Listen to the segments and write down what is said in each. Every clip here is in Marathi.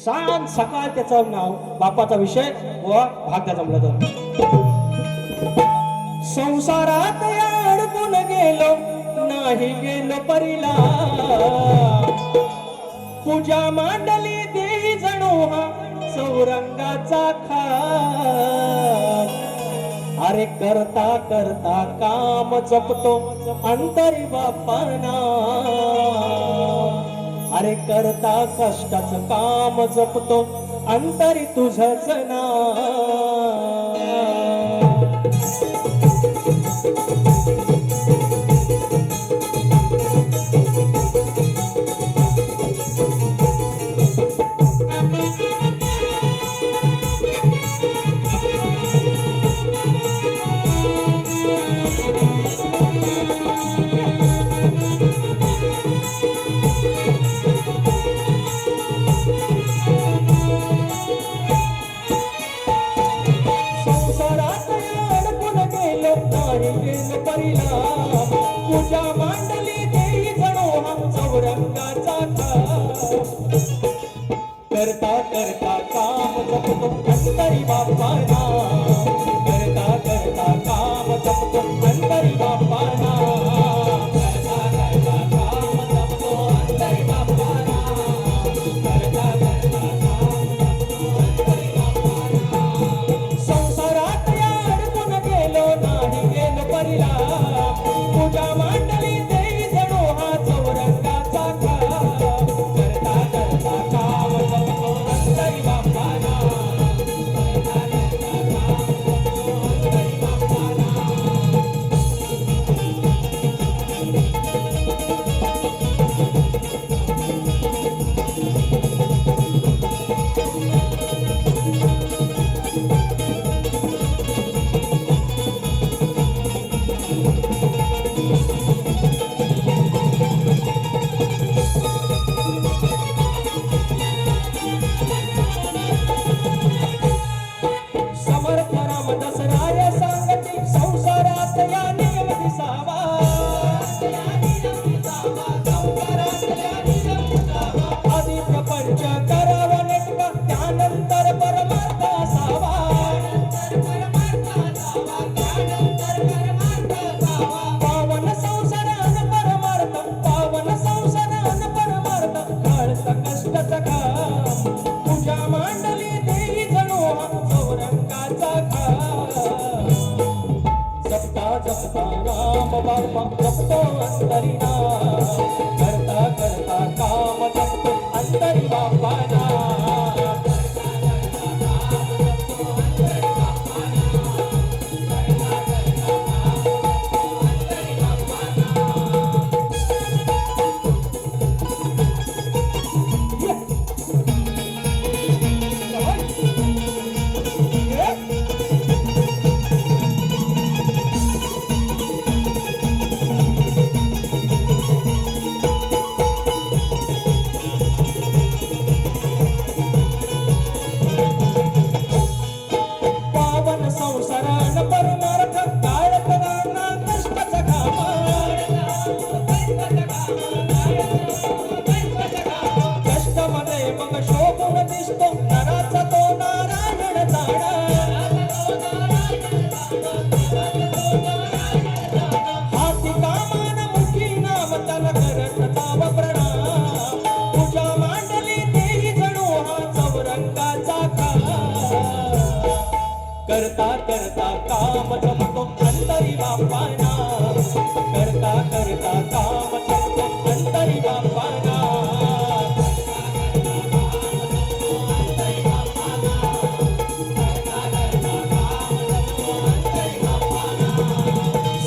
सांग सकाळ त्याचं नाव बापाचा विषय व भाग्य जमलं तर संसारात अडकून गेलो नाही गेलो परीला पूजा मांडली देही जणू हा चौरंगाचा खाट अरे करता करता काम जपतो अंतरी बापाना अरे करता कष्टाचं काम जपतो अंतरी तुझंच नाव पूजा मांडली देई जणू हा चौरंगाचा करता करता काम जपतो अंतरी बापाना करता करता काम जपतो अंतरी बापाना करता करता काम जपतो अंतरी बापाना करता करता काम जपतो अंतरी बापाना संसारात अडकून गेलो नाही गेलो परीला पूजा मांडली देई जणू हा चौरंगाचा करता करता काम जपतो अंतरी बापाना करता करता काम जपतो अंतरी बापाना समर्थ रामदास राय सांगती संसारात या नियम दिसावा आधी प्रपंच करावा नेटका त्यानंतर परमार्थ असावा पावन संसारान परमार्थ पावन संसारान परमार्थ काळचा कष्टाचा काम पूजा मांडली देई जणू हा चौरंगाचा जपता जपता राम बापा जपतो अंतरी करता करता काम जपतो अंतरी बापाना संसारान परमार्थ काळकरांना कष्टाचा कष्टामध्ये मग शोभून दिसतो नराचा तो नारायण जाणा हाती कामान मुखी नाम त्याला करत जाव प्रणाम पूजा मांडली देई जणू हा चौरंगाचा करता करता काम जपतो अंतरी बापाना करता करता काम जपतो अंतरी बापाना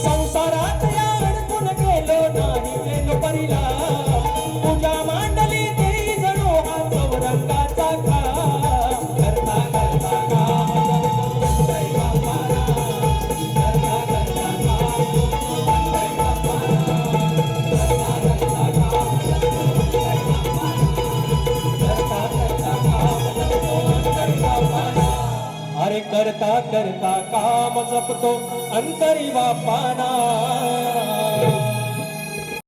संसारात अडकून गेलो नाही गेलो परीला पूजा मांडली देई जणू हा चौरंगाचा करता करता काम करता करता काम जपतो अंतरी बापाना